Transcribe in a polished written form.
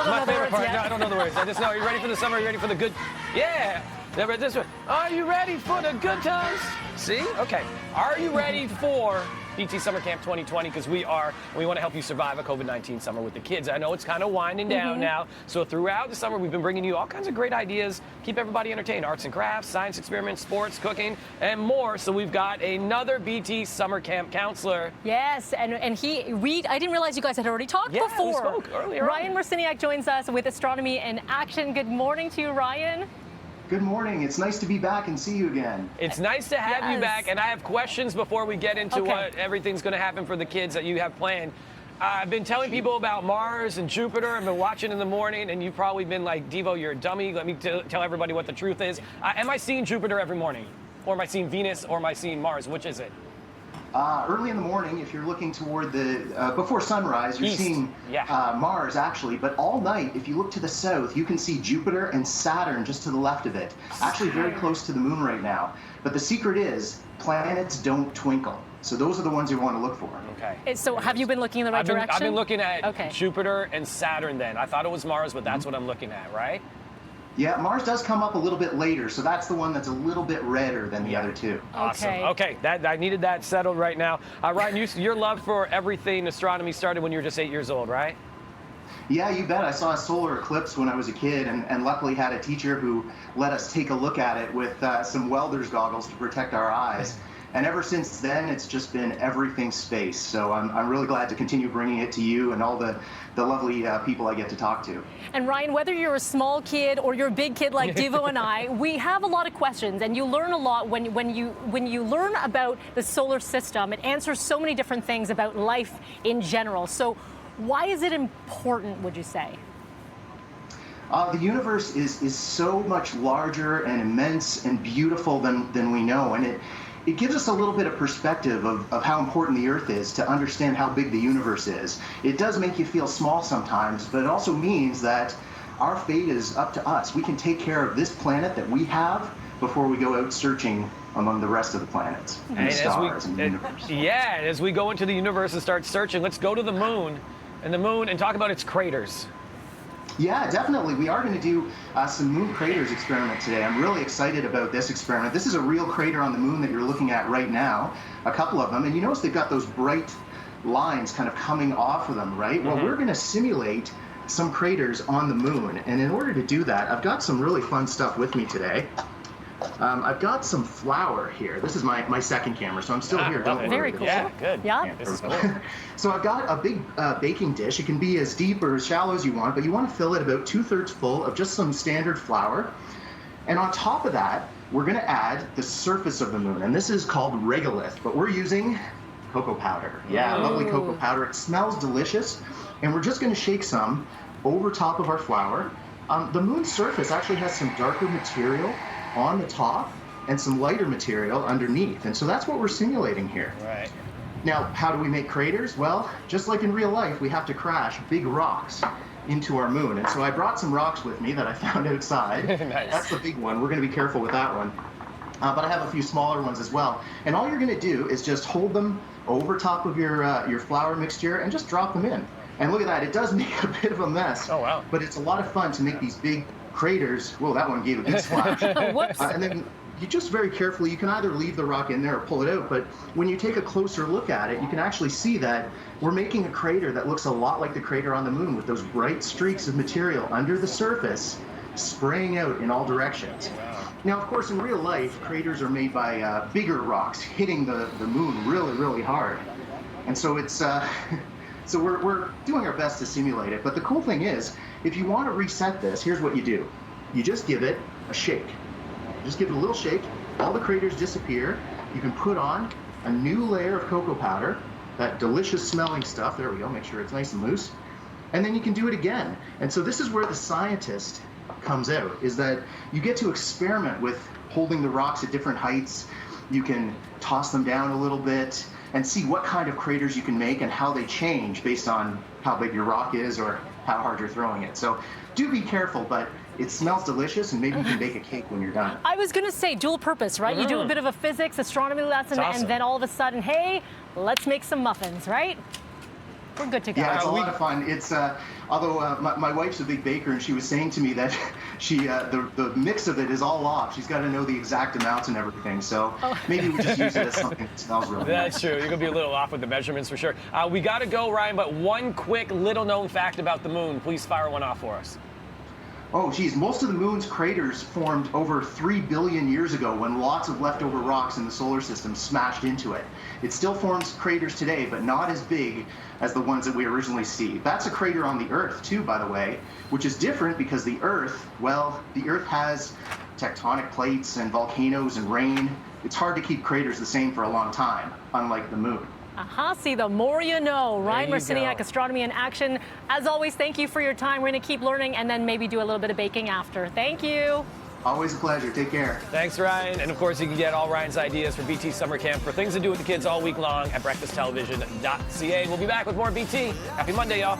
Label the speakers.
Speaker 1: don't know
Speaker 2: My
Speaker 1: the
Speaker 2: favorite
Speaker 1: words
Speaker 2: part.
Speaker 1: yet.
Speaker 2: No, I don't know the words. I just know. Are you ready for the summer? Are you ready for the good? Yeah. Yeah, but this one. Are you ready for the good times? See? Okay. Are you ready for BT Summer Camp 2020? Because we are. We want to help you survive a COVID-19 summer with the kids. I know it's kind of winding down now. So throughout the summer, we've been bringing you all kinds of great ideas. Keep everybody entertained. Arts and crafts, science experiments, sports, cooking, and more. So we've got another BT Summer Camp counselor.
Speaker 1: Yes, and I didn't realize you guys had already talked
Speaker 2: Yeah,
Speaker 1: before.
Speaker 2: we spoke earlier
Speaker 1: Ryan Marciniak joins us with Astronomy in Action. Good morning to you, Ryan.
Speaker 3: Good morning. It's nice to be back and see you again.
Speaker 2: It's nice to have you back, and I have questions before we get into what everything's going to happen for the kids that you have planned. I've been telling people about Mars and Jupiter. I've been watching in the morning, and you've probably been like, Devo, you're a dummy. Let me tell everybody what the truth is. Am I seeing Jupiter every morning? Or am I seeing Venus? Or am I seeing Mars? Which is it?
Speaker 3: Early in the morning, if you're looking toward the, before sunrise, you're
Speaker 2: East.
Speaker 3: seeing Mars, actually. But all night, if you look to the south, you can see Jupiter and Saturn just to the left of it. Actually very close to the moon right now. But the secret is, planets don't twinkle. So those are the ones you want to look for.
Speaker 2: Okay.
Speaker 1: So have you been looking in the right direction?
Speaker 2: I've been looking at Jupiter and Saturn then. I thought it was Mars, but that's what I'm looking at, right?
Speaker 3: Yeah, Mars does come up a little bit later, so that's the one that's a little bit redder than the other two.
Speaker 2: Awesome. Okay, I needed that settled right now. Ryan, your love for everything astronomy started when you were just 8 years old, right?
Speaker 3: Yeah, you bet. I saw a solar eclipse when I was a kid, and luckily had a teacher who let us take a look at it with some welder's goggles to protect our eyes. And ever since then, it's just been everything space. So I'm really glad to continue bringing it to you and all the lovely people I get to talk to.
Speaker 1: And Ryan, whether you're a small kid or you're a big kid like Devo and I, we have a lot of questions, and you learn a lot when you learn about the solar system. It answers so many different things about life in general. So why is it important, would you say?
Speaker 3: The universe is so much larger and immense and beautiful than we know, and it gives us a little bit of perspective of how important the Earth is to understand how big the universe is. It does make you feel small sometimes, but it also means that our fate is up to us. We can take care of this planet that we have before we go out searching among the rest of the planets and the stars and the universe.
Speaker 2: Yeah, as we go into the universe and start searching, let's go to the moon and talk about its craters.
Speaker 3: Yeah, definitely. We are going to do some moon craters experiment today. I'm really excited about this experiment. This is a real crater on the moon that you're looking at right now, a couple of them. And you notice they've got those bright lines kind of coming off of them, right? Well, we're going to simulate some craters on the moon. And in order to do that, I've got some really fun stuff with me today. I've got some flour here. This is my second camera, so I'm still here. Don't worry.
Speaker 1: Very cool.
Speaker 2: Yeah, good.
Speaker 1: Yeah.
Speaker 2: This is cool.
Speaker 3: So I've got a big baking dish. It can be as deep or as shallow as you want, but you want to fill it about 2/3 full of just some standard flour. And on top of that, we're going to add the surface of the moon. And this is called regolith, but we're using cocoa powder. Yeah, lovely cocoa powder. It smells delicious. And we're just going to shake some over top of our flour. The moon's surface actually has some darker material on the top and some lighter material underneath. And so that's what we're simulating here.
Speaker 2: Right.
Speaker 3: Now, how do we make craters? Well, just like in real life, we have to crash big rocks into our moon. And so I brought some rocks with me that I found outside.
Speaker 2: Nice.
Speaker 3: That's the big one. We're going to be careful with that one. But I have a few smaller ones as well. And all you're going to do is just hold them over top of your flour mixture and just drop them in. And look at that. It does make a bit of a mess.
Speaker 2: Oh, wow.
Speaker 3: But it's a lot of fun to make these big craters. Whoa, that one gave a big splash.
Speaker 1: Whoops.
Speaker 3: And then you just very carefully, you can either leave the rock in there or pull it out, but when you take a closer look at it, you can actually see that we're making a crater that looks a lot like the crater on the moon with those bright streaks of material under the surface spraying out in all directions.
Speaker 2: Wow.
Speaker 3: Now, of course, in real life, craters are made by bigger rocks hitting the moon really, really hard. And so it's so we're doing our best to simulate it. But the cool thing is, if you want to reset this, here's what you do. You just give it a shake. Just give it a little shake. All the craters disappear. You can put on a new layer of cocoa powder, that delicious smelling stuff. There we go. Make sure it's nice and loose. And then you can do it again. And so this is where the scientist comes out, is that you get to experiment with holding the rocks at different heights. You can toss them down a little bit and see what kind of craters you can make and how they change based on how big your rock is or how hard you're throwing it. So do be careful, but it smells delicious, and maybe you can bake a cake when you're done.
Speaker 1: I was going to say dual purpose, right? You do a bit of a physics, astronomy lesson,
Speaker 2: Awesome.
Speaker 1: and then all of a sudden, hey, let's make some muffins, right? We're good to go.
Speaker 3: Yeah, it's a lot of fun. It's although my wife's a big baker, and she was saying to me that the mix of it is all off. She's got to know the exact amounts and everything. So maybe we just use it as something that smells really
Speaker 2: That's
Speaker 3: nice.
Speaker 2: true. You're gonna be a little off with the measurements for sure. We got to go, Ryan. But one quick little known fact about the moon. Please fire one off for us.
Speaker 3: Oh, geez. Most of the moon's craters formed over 3 billion years ago when lots of leftover rocks in the solar system smashed into it. It still forms craters today, but not as big as the ones that we originally see. That's a crater on the Earth, too, by the way, which is different because the Earth, well, the Earth has tectonic plates and volcanoes and rain. It's hard to keep craters the same for a long time, unlike the moon.
Speaker 1: See, the more you know. Ryan
Speaker 2: you
Speaker 1: Marciniak,
Speaker 2: go.
Speaker 1: Astronomy in Action. As always, thank you for your time. We're going to keep learning and then maybe do a little bit of baking after. Thank you.
Speaker 3: Always a pleasure. Take care.
Speaker 2: Thanks, Ryan. And of course, you can get all Ryan's ideas for BT Summer Camp for things to do with the kids all week long at breakfasttelevision.ca. We'll be back with more BT. Happy Monday, y'all.